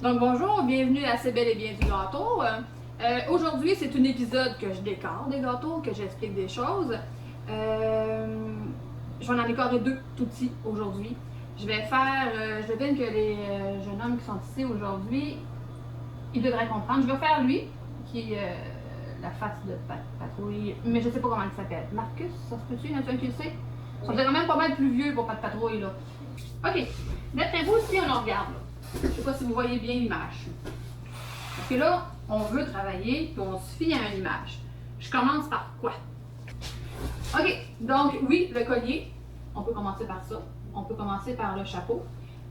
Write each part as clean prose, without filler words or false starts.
Donc bonjour, bienvenue à C'est bel et bien du gâteau. Aujourd'hui, c'est un épisode que je décore des gâteaux, que j'explique des choses. Je vais en décorer deux tout petits aujourd'hui. Je vais faire, je devine que les jeunes hommes qui sont ici aujourd'hui, ils devraient comprendre. Je vais faire lui, qui est la face de Patrouille, mais je sais pas comment il s'appelle. Marcus, ça se peut-tu? Il y en a un qui le sait? Ils sont quand même pas mal plus vieux pour Pat Patrouille là. Ok, d'après vous, si on en regarde là. Je ne sais pas si vous voyez bien l'image. Parce que là, on veut travailler et on se fie à une image. Je commence par quoi? OK, donc oui, le collier, on peut commencer par ça. On peut commencer par le chapeau.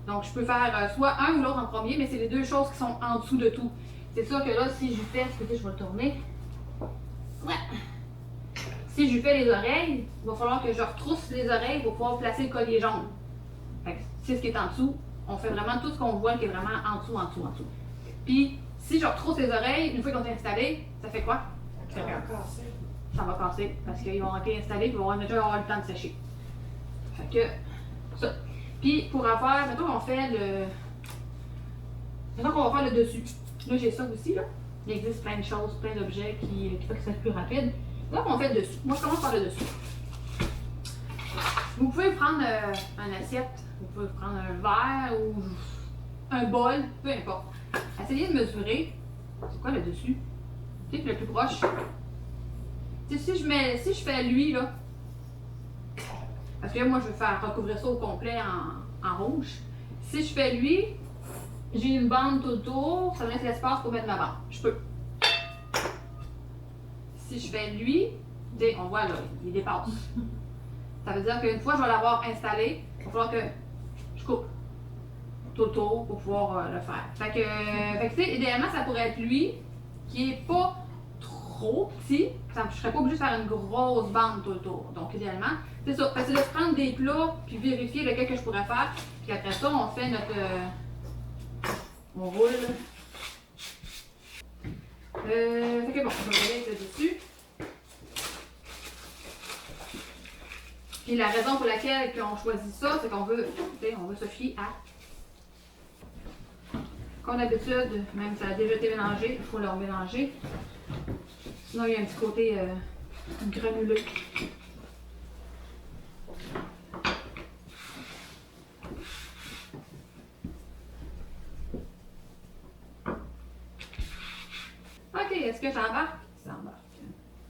Donc je peux faire soit un ou l'autre en premier, mais c'est les deux choses qui sont en dessous de tout. C'est sûr que là, si je fais, écoutez, je vais le tourner. Ouais. Si je fais les oreilles, il va falloir que je retrousse les oreilles pour pouvoir placer le collier jaune. C'est ce qui est en dessous. On fait vraiment tout ce qu'on voit qui est vraiment en dessous, en dessous, en dessous. Puis, si je retrousse les oreilles, une fois qu'on est installé, ça fait quoi? Ça va casser. Ça va casser, parce qu'ils vont être installés et ils vont déjà avoir le temps de sécher. Fait que, ça. Puis, pour avoir, mettons qu'on fait le... Mettons qu'on va faire le dessus. Là, j'ai ça aussi, là. Il existe plein de choses, plein d'objets qui font que ça soit plus rapide. Là, on fait le dessus. Moi, je commence par le dessus. Vous pouvez prendre une assiette, vous pouvez prendre un verre ou un bol, peu importe. Essayez de mesurer. C'est quoi le dessus? Tu sais, le plus proche. Tu sais, si je fais lui, là, parce que là, moi, je vais faire recouvrir ça au complet en rouge. Si je fais lui, j'ai une bande tout autour, ça me laisse l'espace pour mettre ma bande. Je peux. Si je fais lui, on voit là, il dépasse. Ça veut dire qu'une fois je vais l'avoir installé, il va falloir que je coupe tout autour pour pouvoir le faire. Fait que tu sais, idéalement, ça pourrait être lui, qui est pas trop petit. Je serais pas obligée de faire une grosse bande tout autour. Donc, idéalement, c'est ça. Fait que c'est de se prendre des plats, puis vérifier lequel que je pourrais faire. Puis après ça, on fait notre... on roule. Fait que bon, je vais aller avec le dessus. Puis la raison pour laquelle on choisit ça, c'est qu'on veut, on veut se fier à. Comme d'habitude, même si ça a déjà été mélangé, il faut le remélanger. Sinon, il y a un petit côté granuleux. Ok, est-ce que j'embarque? Ça embarque.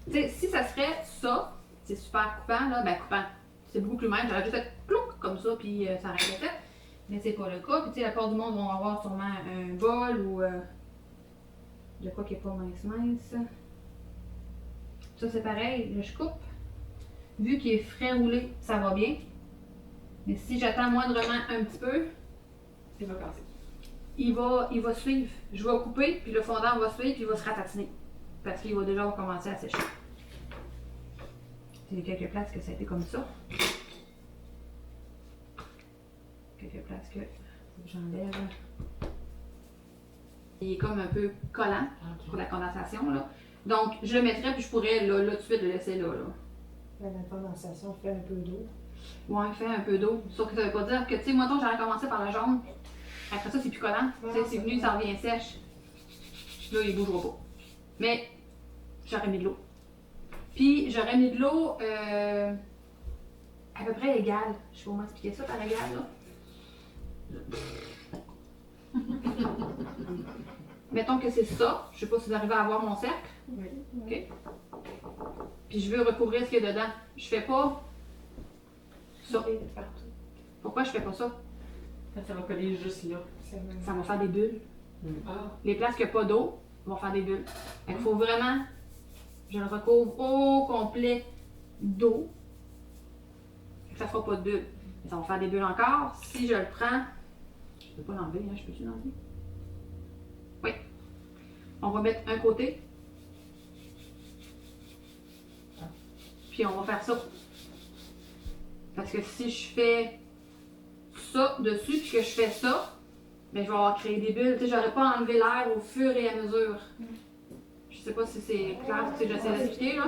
Tu sais, si ça serait ça, c'est super coupant, là, ben coupant. C'est beaucoup plus mince. J'aurais juste fait plouc comme ça, puis ça aurait été fait. Mais c'est pas le cas. Puis tu sais, la part du monde vont avoir sûrement un bol ou de quoi qui est pas mince. Ça c'est pareil, là, je coupe. Vu qu'il est frais roulé, ça va bien. Mais si j'attends moindrement un petit peu, Il va casser. il va suivre. Je vais couper, puis le fondant va suivre, puis il va se ratatiner. Parce qu'il va déjà commencer à sécher. Il y a quelques places que ça a été comme ça. Quelques places que j'enlève. Il est comme un peu collant pour la condensation, là. Donc, je le mettrais, puis je pourrais, là tout de suite, le laisser là. La condensation fait un peu d'eau. Ouais, fait un peu d'eau. Sauf que ça veut pas dire que, tu sais, moi, j'aurais commencé par le jaune. Après ça, c'est plus collant. Tu sais, c'est venu, ça revient sèche. Là, il bougera pas. Mais, j'aurais mis de l'eau. Puis, j'aurais mis de l'eau à peu près égale. Je sais pas comment expliquer ça par égal, là. Mettons que c'est ça. Je sais pas si vous arrivez à voir mon cercle. Oui. OK. Puis je veux recouvrir ce qu'il y a dedans. Je fais pas ça. Partout. Pourquoi je fais pas ça? Ça va coller juste là. Ça va faire des bulles. Ah. Les places qu'il n'y a pas d'eau vont faire des bulles. Il faut vraiment, je le recouvre au complet d'eau. Ça ne fera pas de bulles. Mais ça va faire des bulles encore. Si je le prends, je ne peux pas l'enlever, hein? Je peux-tu l'enlever? Oui. On va mettre un côté. Puis on va faire ça. Parce que si je fais ça dessus, puis que je fais ça, ben je vais avoir créé des bulles. Tu sais, j'aurais pas enlevé l'air au fur et à mesure. Je sais pas si c'est clair, si j'essaie d'expliquer, là.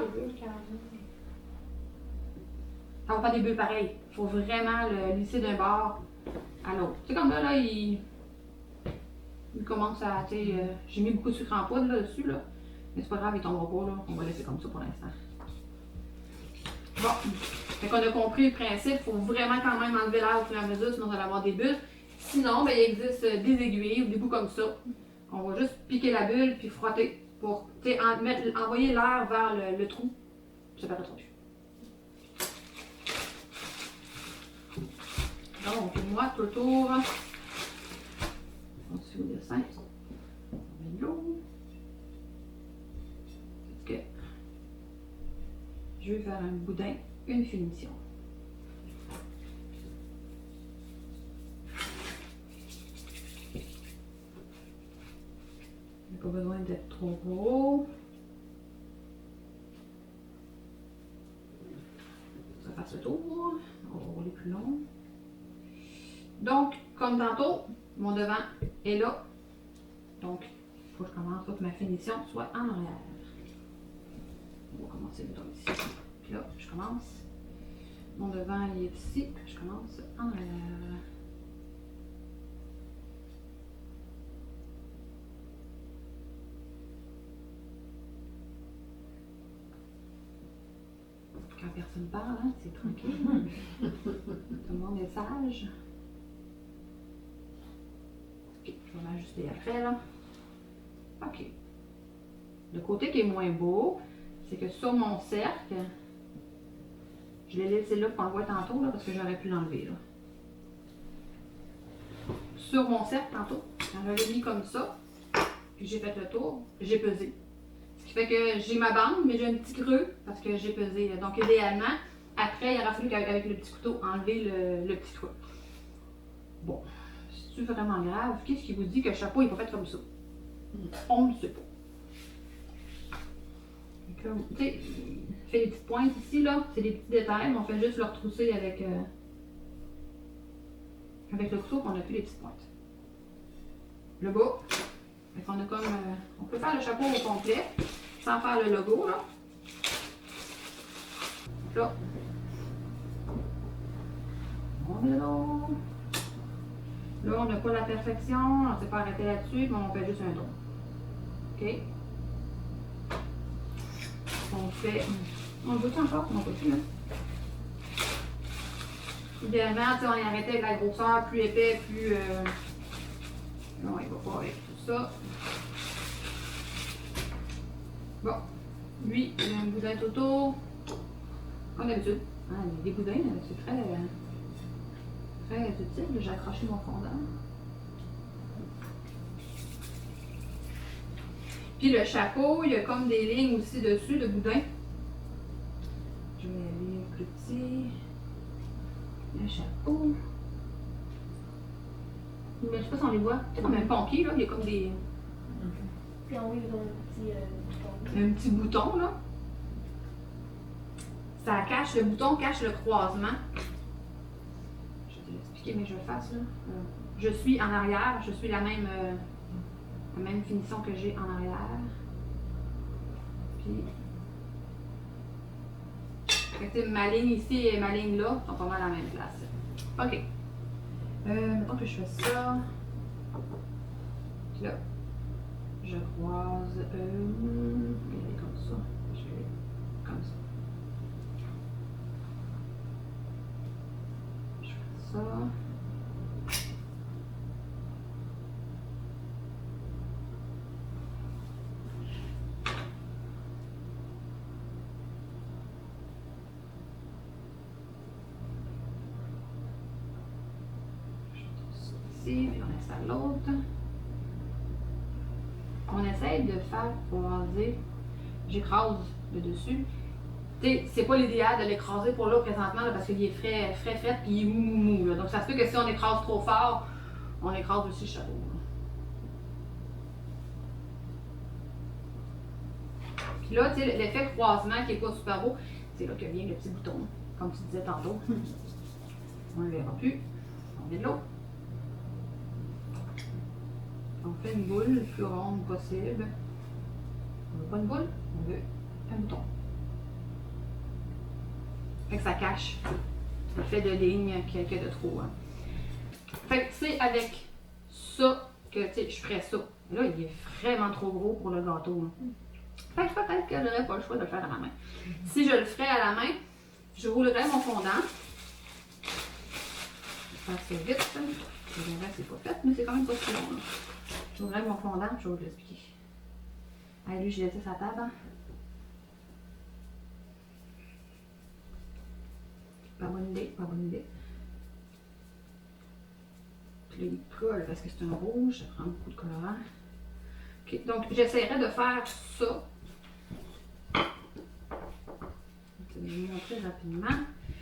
Ça va faire des bulles pareilles. Il faut vraiment le lisser d'un bord à l'autre. C'est comme là, il Il commence à, tu sais, j'ai mis beaucoup de sucre en poudre là-dessus, là. Mais c'est pas grave, il tombera pas, là. On va laisser comme ça pour l'instant. Bon, fait qu'on a compris le principe, il faut vraiment quand même enlever l'air au fur et à mesure, sinon vous allez avoir des bulles. Sinon, ben, il existe des aiguilles ou des bouts comme ça. On va juste piquer la bulle puis frotter pour envoyer l'air vers le trou. Ça perd trop plus. Donc, moi, tout autour. On suit au dessin. On met de l'eau. Parce que je vais faire un boudin, une finition. Il n'y a pas besoin d'être trop gros. Ça fasse le tour. On va rouler plus long. Donc, comme tantôt, mon devant est là. Donc, il faut que je commence pour que ma finition soit en arrière. On va commencer mettons ici. Puis là, je commence. Mon devant il est ici. Je commence en arrière. Quand personne parle, hein, c'est tranquille. Tout le monde est sage. Ok, je vais m'ajuster après là. Ok. Le côté qui est moins beau, c'est que sur mon cercle, je l'ai laissé là pour qu'on le voit tantôt là, parce que j'aurais pu l'enlever là. Sur mon cercle tantôt, quand je l'ai mis comme ça, puis j'ai fait le tour, j'ai pesé. Ce qui fait que j'ai ma bande, mais j'ai un petit creux parce que j'ai pesé. Donc idéalement, après, il aura fallu qu'avec le petit couteau, enlever le petit creux. Bon, c'est vraiment grave. Qu'est-ce qui vous dit que le chapeau n'est pas fait comme ça? On ne le sait pas. Tu sais, fait des petites pointes ici, là, c'est des petits détails, mais on fait juste le retrousser avec le couteau, qu'on n'a plus les petites pointes. Le bas, on a comme, on peut faire le chapeau au complet, sans faire le logo, là. Là, on est là. Là, on n'a pas la perfection, on ne s'est pas arrêté là-dessus, mais on fait juste un tour. OK? On fait. On le veut encore? On peut plus, là. Idéalement, on est arrêté avec la grosseur, plus épais, plus. Non, il va pas avec tout ça. Bon. Lui, il a un boudin tout autour. Comme d'habitude. Ah, les boudins, c'est très utile. J'ai accroché mon fondant. Puis le chapeau, il y a comme des lignes aussi dessus de boudin. Je vais aller plus petit. Le chapeau. Mais je sais pas si on les voit. C'est comme un pompier, là. Il y a comme des. Puis en haut, ils ont un petit bouton. Un petit bouton, là. Ça cache, le bouton cache le croisement. Je vais te l'expliquer, mais je le fasse, là. Je suis en arrière, je suis la même finition que j'ai en arrière. Puis. Fait que, ma ligne ici et ma ligne là sont pas mal à la même place. OK. Mettons que je fais ça. Puis là, je croise. Je vais aller comme ça. Je vais comme ça. Je fais ça. Puis on installe l'autre. On essaye de faire croiser. J'écrase le dessus. C'est pas l'idéal de l'écraser pour là présentement là, parce qu'il est frais puis il est mou. Là. Donc ça se peut que si on écrase trop fort, on écrase aussi le chapeau. Puis là, tu sais, l'effet croisement qui est pas super beau, c'est là que vient le petit bouton, comme tu disais tantôt. On ne le verra plus. On met de l'eau. On fait une boule le plus ronde possible. On veut pas une boule, on veut un bouton. Fait que ça cache l'effet de ligne qu'il y a de trop. Hein. Fait que c'est avec ça que que, tu sais, je ferais ça. Là, il est vraiment trop gros pour le gâteau. Là. Fait que peut-être que j'aurais pas le choix de le faire à la main. Si je le ferais à la main, je roulerais mon fondant. Je vais faire ça vite. Je verrai que c'est pas fait, mais c'est quand même pas si long. Là. Je roulerais mon fondant, je vais vous l'expliquer. Allez, lui, j'ai laissé sa table. Hein. Pas bonne idée, pas bonne idée. Puis là, il colle parce que c'est un rouge, ça prend beaucoup de colorant. Ok, donc j'essaierai de faire ça. Je vais vous montrer rapidement.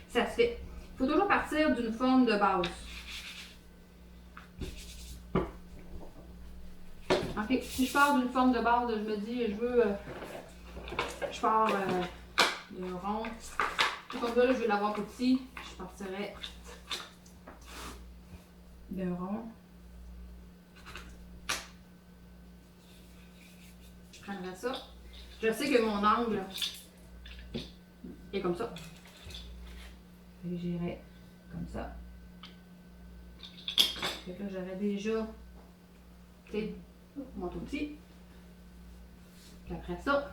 Ça se fait. Il faut toujours partir d'une forme de base. Ok, si je pars d'une forme de base, je me dis, je pars de rond. Comme ça, là, je vais l'avoir petit. Je partirai de rond. Je prendrai ça. Je sais que mon angle est comme ça. Et j'irai comme ça. Fait que là, j'aurais déjà mon tout petit. Puis après ça,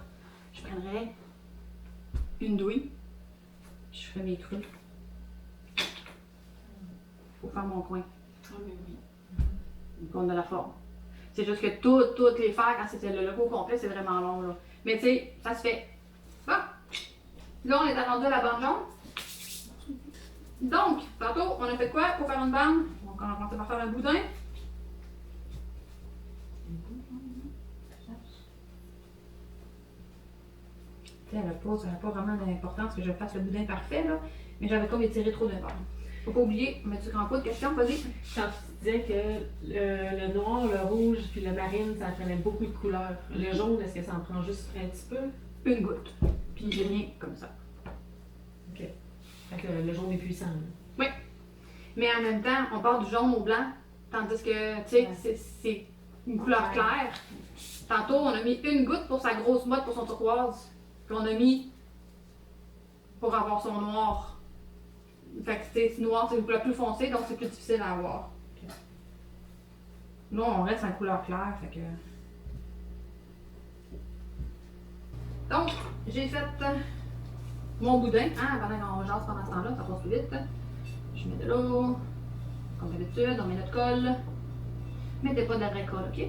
je prendrai une douille. Je ferai mes creux. Pour faire mon coin. Ah, mais oui. Qu'on a la forme. C'est juste que toutes les faire, quand c'était le logo complet, c'est vraiment long. Là. Mais tu sais, ça se fait. Bon. Là, on est rendu à la bande jaune. Donc, tantôt, on a fait quoi pour faire une bande? Donc, on a commencé par faire un boudin. Ça n'a pas vraiment d'importance que je fasse le boudin parfait, là, mais j'avais comme étiré trop d'un bord. Faut pas oublier, mais tu rends pas de question, vas-y. Quand tu disais que le noir, le rouge puis le marine, ça prenait beaucoup de couleurs. Le jaune, est-ce que ça en prend juste un petit peu? Une goutte. Puis je viens comme ça. OK. Fait que le jaune est puissant. Là. Oui. Mais en même temps, on part du jaune au blanc, tandis que, tu sais, c'est une couleur claire. Tantôt, on a mis une goutte pour sa grosse motte, pour son turquoise. Puis on a mis pour avoir son noir. Fait que, tu sais, noir, c'est une couleur plus foncée, donc c'est plus difficile à avoir. Okay. Là, on reste en couleur claire, fait que... Donc, j'ai fait mon boudin. Hein, pendant qu'on jase pendant ce temps-là, ça passe plus vite. Je mets de l'eau, comme d'habitude, on met notre colle. Mettez pas de la vraie colle, ok?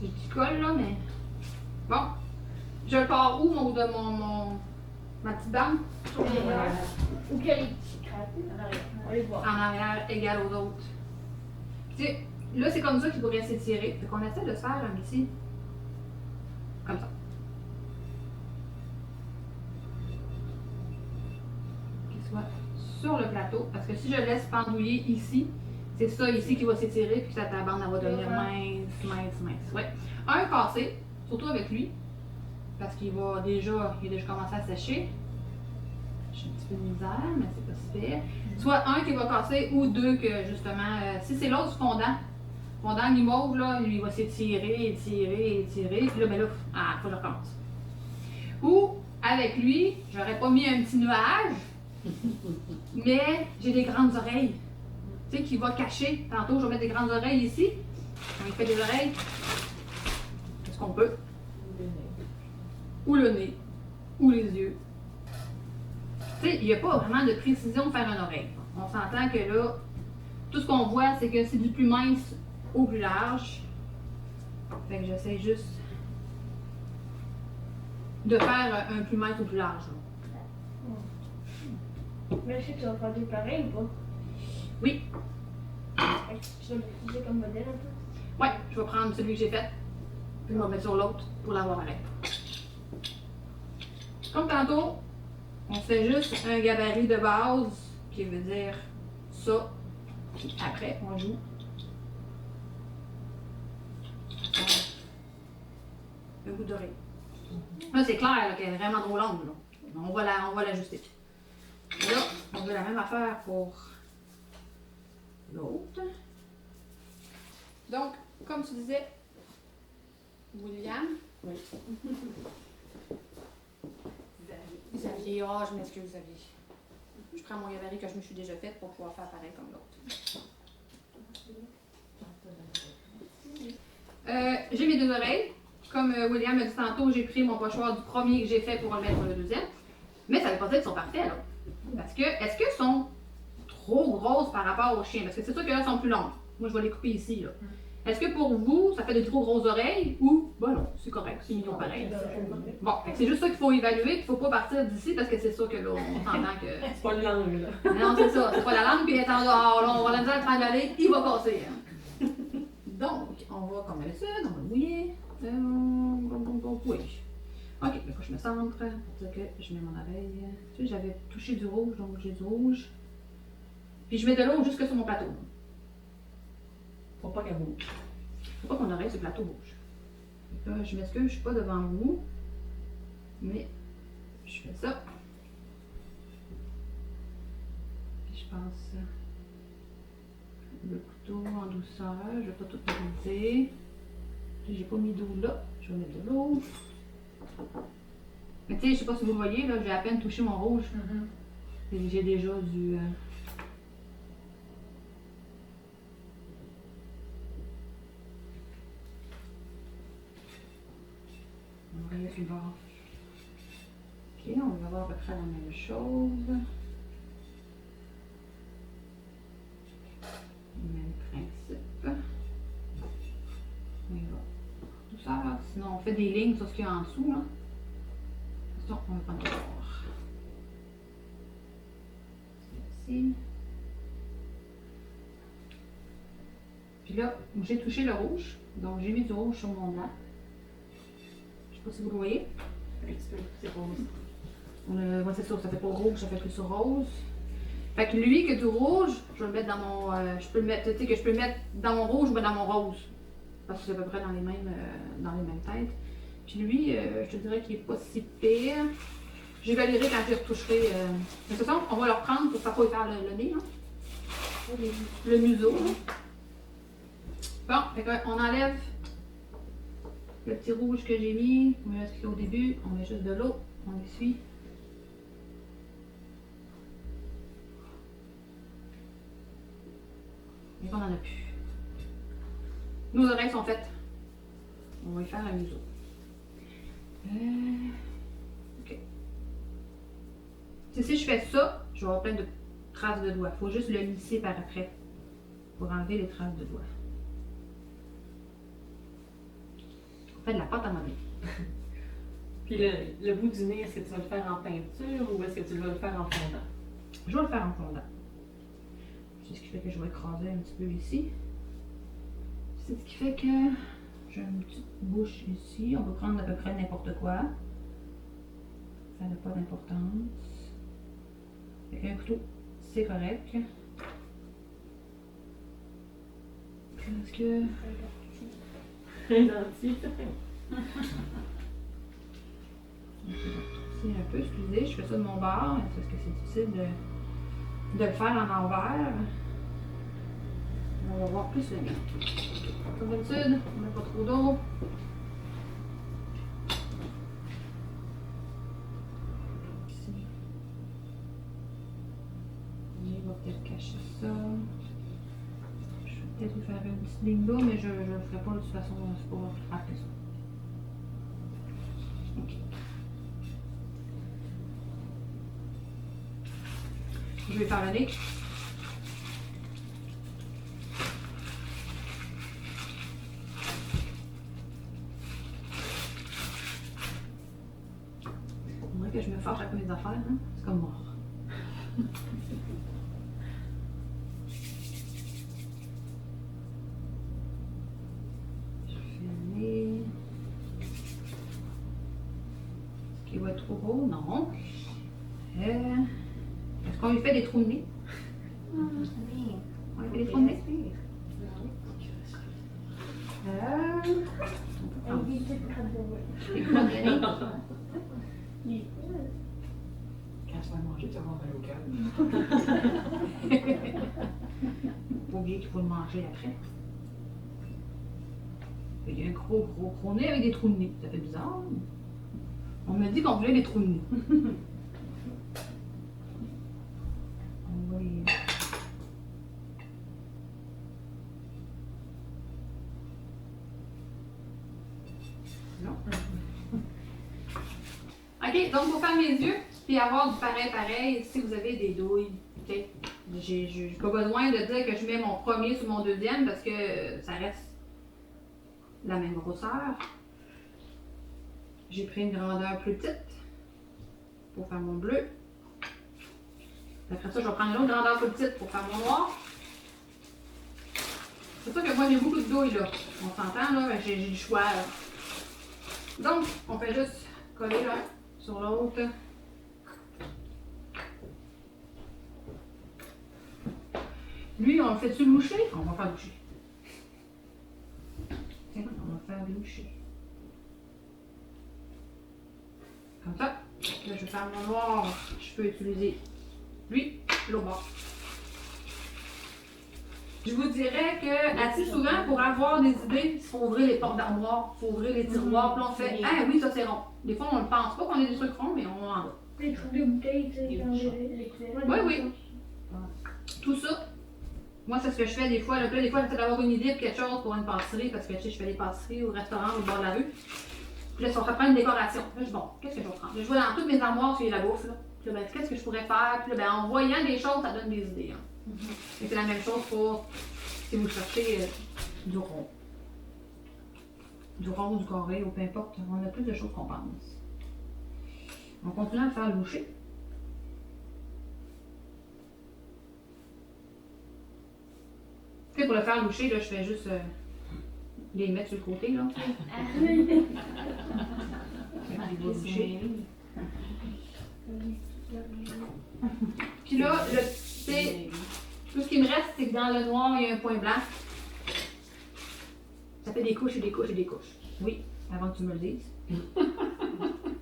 J'ai du colle là, mais. Bon. Je le pars où, ma petite bande? Ou qu'il y a les petits crêpes en arrière. On les voit. En arrière, égale aux autres. Tu sais, là, c'est comme ça qu'il pourrait s'étirer. Fait qu'on essaie de se faire un petit. Comme ça. Qu'il soit sur le plateau. Parce que si je laisse pendouiller ici, c'est ça ici qui va s'étirer, puis que ta bande elle va devenir mince. Ouais. Un cassé, surtout avec lui, parce qu'il va déjà, il a déjà commencé à sécher. J'ai un petit peu de misère, mais c'est pas si pire. Soit un qui va casser ou deux que justement, si c'est l'autre fondant guimauve, là, lui il va s'étirer, puis là, ben là, faut que je recommence. Ou avec lui, j'aurais pas mis un petit nuage, mais j'ai des grandes oreilles. Tu sais, qui va cacher. Tantôt, je vais mettre des grandes oreilles ici. On fait des oreilles. Est-ce qu'on peut? Ou le nez. Ou les yeux. Tu sais, il n'y a pas vraiment de précision de faire une oreille. On s'entend que là, tout ce qu'on voit, c'est que c'est du plus mince au plus large. Fait que j'essaie juste de faire un plus mince au plus large. Mais est-ce que tu vas faire du pareil ou pas? Oui. Fait que tu dois l'utiliser comme modèle un peu? Ouais, je vais prendre celui que j'ai fait, puis je vais mettre sur l'autre pour l'avoir pareil. Comme tantôt, on fait juste un gabarit de base, qui veut dire ça, puis après on joue. Un bout d'oreille. Là, c'est clair qu'elle est vraiment trop longue. Là. On va l'ajuster. Là, on veut la même affaire pour l'autre. Donc, comme tu disais, William. Oui. Xavier, je m'excuse, Xavier. Je prends mon gabarit que je me suis déjà fait pour pouvoir faire pareil comme l'autre. J'ai mes deux oreilles. Comme William a dit tantôt, j'ai pris mon pochoir du premier que j'ai fait pour le mettre sur le deuxième. Mais ça veut pas dire qu'ils sont parfaits, là. Parce que, est-ce qu'elles sont trop grosses par rapport aux chiens? Parce que c'est sûr que là, elles sont plus longues. Moi, je vais les couper ici, là. Est-ce que pour vous, ça fait de trop grosses oreilles ou, ben non, c'est correct, c'est mignon pareil. Bon, fait que c'est juste ça qu'il faut évaluer, qu'il faut pas partir d'ici parce que c'est sûr que là, on s'entend que. C'est pas une langue, là. Non, c'est ça, c'est pas la langue, puis elle est en dehors, là, on va la dire à travers l'aller, il va casser. Hein. Donc, on va, comme d'habitude, on va le mouiller. Oui. Ok, il faut que je me centre pour dire que je mets mon oreille. Tu sais, j'avais touché du rouge, donc j'ai du rouge. Puis je mets de l'eau jusque sur mon plateau. Faut pas qu'elle bouge. Faut pas que mon oreille sur le plateau bouge. Fait que là, je m'excuse, je suis pas devant vous. Mais je fais ça. Puis je passe le couteau en douceur. Je vais pas tout briser. J'ai pas mis d'eau là. Je vais mettre de l'eau. Mais tu sais, je sais pas si vous voyez, là, j'ai à peine touché mon rouge. Et j'ai déjà du. On va regarder du bord. Ok, on va voir à peu près la même chose. Même principe. On y va. Douceur, sinon on fait des lignes sur ce qu'il y a en dessous. Là. Donc, on va prendre le bord. Ici. Puis là, j'ai touché le rouge. Donc, j'ai mis du rouge sur mon blanc. Je sais pas si vous le voyez. Un petit peu, c'est rose. Ouais, c'est sûr, ça fait pas rouge, ça fait plus sur rose. Fait que lui, qui a du rouge, je vais le mettre dans mon. Je peux le mettre, tu sais, que je peux le mettre dans mon rouge ou dans mon rose. Parce que c'est à peu près dans les mêmes têtes. Puis lui, je te dirais qu'il est pas si pire. J'évaluerai quand je retoucherai. De toute façon, on va le reprendre pour pas faire le nez, hein. Le museau. Hein. Bon, fait que, on enlève le petit rouge que j'ai mis. On met ce au début. On met juste de l'eau. On essuie. Et qu'on n'en a plus. Nos oreilles sont faites. On va y faire un museau. Ok. Si je fais ça, je vais avoir plein de traces de doigts. Il faut juste le lisser par après pour enlever les traces de doigts. On fait de la pâte à modeler. Puis le bout du nez, est-ce que tu vas le faire en peinture ou est-ce que tu vas le faire en fondant? Je vais le faire en fondant. C'est ce qui fait que je vais écraser un petit peu ici. C'est ce qui fait que j'ai une petite bouche ici. On peut prendre à peu près n'importe quoi. Ça n'a pas d'importance. Avec un couteau, c'est correct. Est-ce que... Un dentier. C'est un peu, excusez, je fais ça de mon bord, parce que c'est difficile de le faire en envers. On va voir plus le mien. Comme d'habitude, on met pas trop d'eau. Ici. Je vais peut-être cacher ça. Je vais peut-être vous faire une petite ligne là, mais je ne le ferai pas de toute façon, c'est pas plus grave que ça. Ok. Je vais faire le nez. On dirait que je me fâche avec mes affaires, hein? C'est comme mort. Je fais le nez. Est-ce qu'il va être trop gros? Non. Est-ce qu'on lui fait des trous de nez? On lui fait des trous de nez? On peut prendre des trous de nez. Quand tu vas manger, tu vas avoir mal au calme. Faut oublier qu'il faut le manger après. Il y a un gros nez avec des trous de nez. Ça fait bizarre. On m'a dit qu'on voulait des trous de nez. On va y... OK, donc pour faire mes yeux, puis avoir du pareil, si vous avez des douilles, OK? J'ai pas besoin de dire que je mets mon premier sur mon deuxième parce que ça reste la même grosseur. J'ai pris une grandeur plus petite pour faire mon bleu. Après ça, je vais prendre une autre grandeur plus petite pour faire mon noir. C'est sûr que moi j'ai beaucoup de douilles là. On s'entend là, mais j'ai du choix là. Donc, on fait juste coller l'un sur l'autre. Lui, on le fait-tu loucher? On va faire loucher. Tiens, on va faire loucher. Comme ça. Là, je vais faire mon noir. Je peux utiliser lui, l'autre bord. Je vous dirais que assez souvent, pour avoir des idées, il faut ouvrir les portes d'armoire, il faut ouvrir les tiroirs, puis on fait ah oui, ça c'est rond. Des fois, on ne pense pas qu'on a des trucs ronds, mais on en a. Les trucs de bouteilles, tu sais, quand j'ai les Oui, oui. Tout ça, moi, c'est ce que je fais des fois. Là, des fois, j'essaie d'avoir une idée de quelque chose pour une pâtisserie, parce que tu sais, je fais des pâtisseries au restaurant au bord de la rue. Puis là, si on reprend une décoration, là, je dis bon, qu'est-ce que je vais prendre? Je vois dans toutes mes armoires sur la bouffe, là. Puis là, ben, qu'est-ce que je pourrais faire? Puis là, ben, en voyant des choses, ça donne des idées. Hein. Et c'est la même chose pour si vous cherchez du rond. Du rond ou du carré, ou peu importe. On a plus de choses qu'on pense. On continue à le faire loucher. Tu sais, pour le faire loucher, là, je fais juste les mettre sur le côté, là. Il va loucher. Puis là, c'est tout ce qui me reste, c'est que dans le noir, il y a un point blanc. Ça fait des couches et des couches et des couches. Oui, avant que tu me le dises.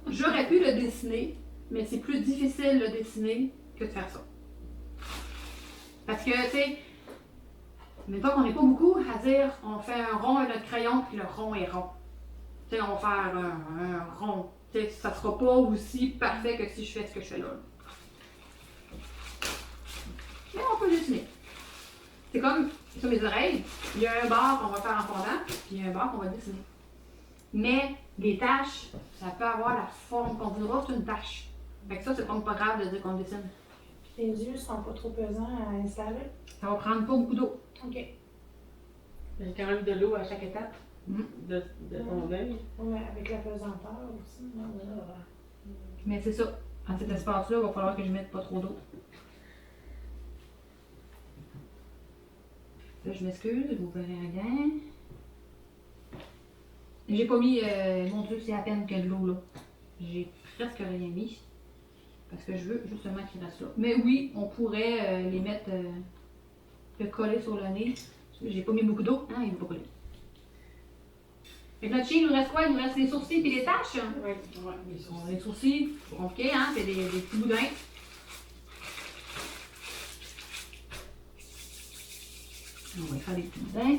J'aurais pu le dessiner, mais c'est plus difficile de le dessiner que de faire ça. Parce que, tu sais, mettons qu'on n'est pas beaucoup à dire on fait un rond avec notre crayon puis le rond est rond. Tu sais, on va faire un rond. Tu sais, ça sera pas aussi parfait que si je fais ce que je fais là. Mais on peut dessiner. C'est comme sur mes oreilles, il y a un bord qu'on va faire en fondant, puis il y a un bord qu'on va dessiner. Mais les taches, ça peut avoir la forme qu'on dira, c'est une tache. Fait que ça, c'est pas grave de dire qu'on dessine. Les yeux sont pas trop pesants à installer. Ça va prendre pas beaucoup d'eau. OK. Il y a quand même de l'eau à chaque étape de ton œil. Ouais, avec la pesanteur aussi. Mais c'est ça. Dans cet espace-là, il va falloir que je mette pas trop d'eau. Là, je m'excuse, vous verrez rien. J'ai pas mis, mon Dieu, c'est à peine que de l'eau là. J'ai presque rien mis. Parce que je veux justement qu'il reste là. Mais oui, on pourrait les mettre, le coller sur le nez. J'ai pas mis beaucoup d'eau, hein, il va pas coller. Fait que notre chien, il nous reste quoi? Il nous reste les sourcils et les taches. Oui. Les sourcils, c'est compliqué, hein, c'est des petits boudins. On va faire des petits boudins.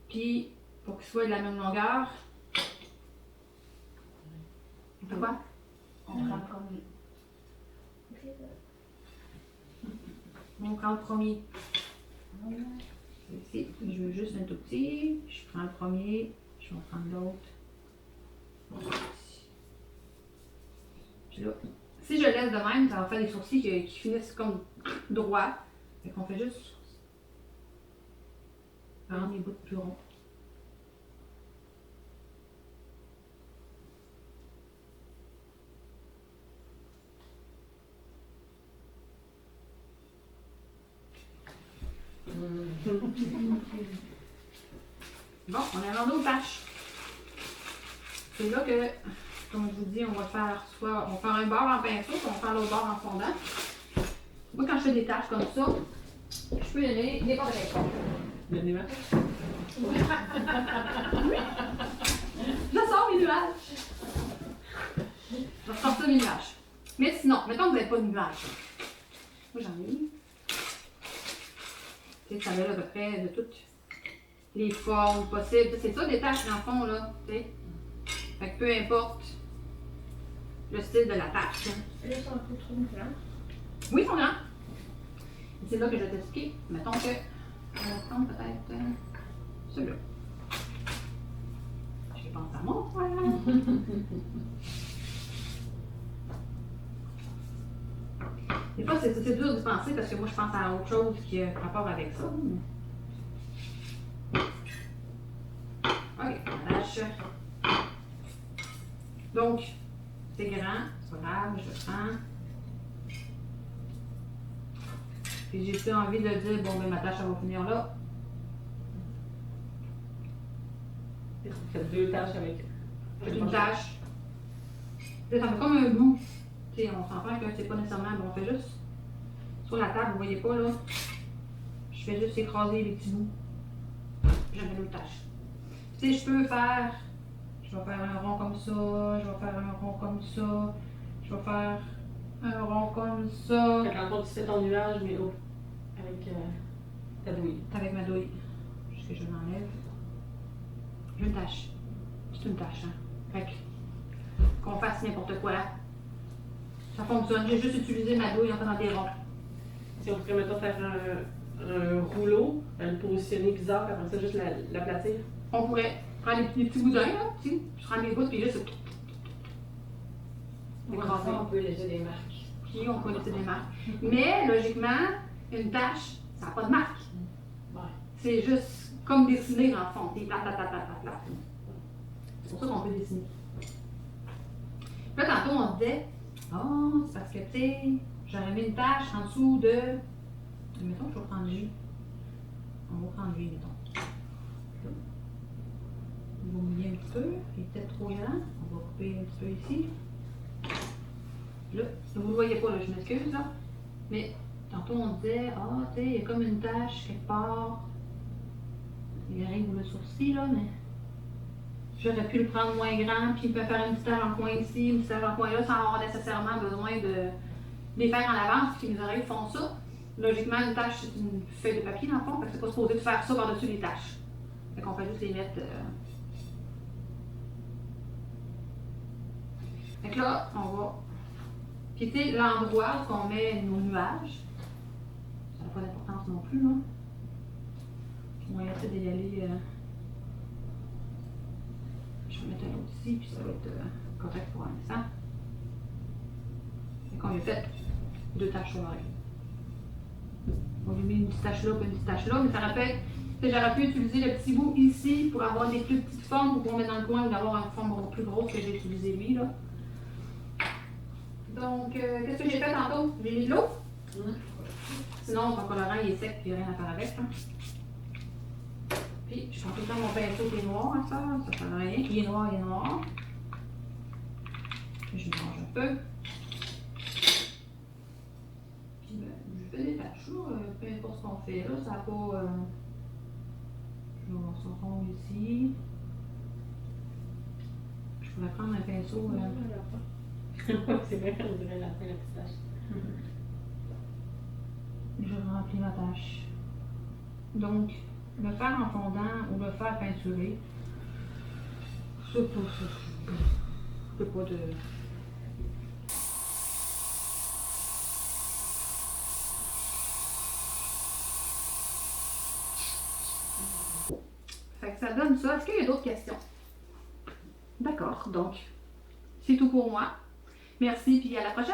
Puis, pour qu'ils soient de la même longueur, on fait quoi? On prend le premier. On prend le premier. Ici, je veux juste un tout petit. Je prends le premier, je vais prendre l'autre. Puis là, si je laisse de même, ça va faire des sourcils qui finissent comme droit. Fait qu'on fait juste rendre les bouts plus ronds. Bon, on a un autre tâche. C'est là que, comme je vous dis, on va faire soit on va faire un bord en pinceau, puis on va faire l'autre bord en fondant. Moi, quand je fais des tâches comme ça, je peux y aller n'importe quelle forme. Le nuage. Je sors mes nuages. Je vais sortir mes nuages. Mais sinon, mettons que vous n'avez pas de nuages. Moi, j'en ai. Tu sais, ça va à peu près de toutes les formes possibles. C'est ça des tâches dans le fond, là. Tu sais. Fait que peu importe le style de la tâche. Là, c'est un peu trop grand. Oui, ils sont grands. Et c'est là que je vais t'expliquer. Mettons que on va prendre peut-être celui-là. Je mon frère. Des fois, c'est dur de penser parce que moi, je pense à autre chose qui a rapport avec ça. Ok, on lâche. Donc, c'est grand, c'est pas grave, je le prends. Puis j'ai plus envie de dire, bon, ben ma tâche, elle va finir là. Tu fais 2 tâches avec. Une tâche. Là, ça fait comme un bout. Tu sais, on s'entend que c'est pas nécessairement, mais on fait juste sur la table, vous voyez pas là. Je fais juste écraser les petits bouts. J'avais l'autre tâche. Tu sais, je peux faire. Je vais faire un rond comme ça, je vais faire un rond comme ça, je vais faire un rond comme ça. Fait qu'en tu fais ton nuage, mais avec ta douille. Avec ma douille. Juste que je l'enlève. J'ai une tâche. C'est une tâche, hein. Fait que, qu'on fasse n'importe quoi. Ça fonctionne. J'ai juste utilisé ma douille en faisant des ronds. Si on pourrait maintenant faire un rouleau, le positionner bizarre, après ça, juste l'aplatir. On pourrait prendre les petits boudins, là, tu sais, je prends les bouts, puis juste écraser. On peut laisser des marques. Puis on peut laisser des marques. Mais, logiquement, une tâche, ça n'a pas de marque. Ouais. C'est juste comme dessiner dans le fond. C'est plat, plat, plat, plat, plat, plat. C'est pour ça qu'on peut dessiner. Là, tantôt, on se disait, oh, c'est parce que, tu sais, j'aurais mis une tâche en dessous de. Mettons que je vais prendre lui. On va prendre lui, mettons. On va mouiller un petit peu. Il est peut-être trop grand. On va couper un petit peu ici. Là, vous ne le voyez pas, là, je m'excuse, là. Mais tantôt, on disait, ah, tu sais, il y a comme une tache quelque part. Il arrive le sourcil, là, mais j'aurais pu le prendre moins grand, puis me faire une petite tache en coin ici, une petite tache en coin là, sans avoir nécessairement besoin de les faire en avance, puis mes oreilles font ça. Logiquement, une tache, c'est une feuille de papier, dans le fond, fait que c'est pas supposé de faire ça par-dessus les taches. Fait qu'on fait juste les mettre. Fait que là, on va. Puis tu sais, l'endroit où on met nos nuages, ça n'a pas d'importance non plus, là. On va essayer d'y aller. Je vais mettre un autre ici, puis ça va être correct pour l'instant. Fait qu'on lui a fait 2 taches sur l'oreille. On lui met une petite tache là, puis une petite tache là, mais ça rappelle. J'aurais pu utiliser le petit bout ici pour avoir des plus petites formes pour pouvoir mettre dans le coin ou d'avoir une forme plus grosse que j'ai utilisé lui, là. Donc, qu'est-ce que j'ai fait tantôt? J'ai mis de l'eau. Sinon, ton colorant il est sec et il n'y a rien à faire avec. Hein. Puis, je prends tout le temps mon pinceau qui est noir, hein, ça ne sert à rien. Il est noir, il est noir. Puis, je mélange un peu. Puis, ben, je fais des taches, là, peu importe ce qu'on fait, là, ça n'a pas. Je vais avoir son rond ici. Je pourrais prendre un pinceau. C'est vrai qu'on dirait la fin de la petite tâche. Je remplis ma tâche. Donc, le faire en fondant ou le faire peinturé, c'est pas ça. C'est pas de. Fait que ça donne ça. Est-ce qu'il y a d'autres questions? D'accord, donc, c'est tout pour moi. Merci, puis à la prochaine!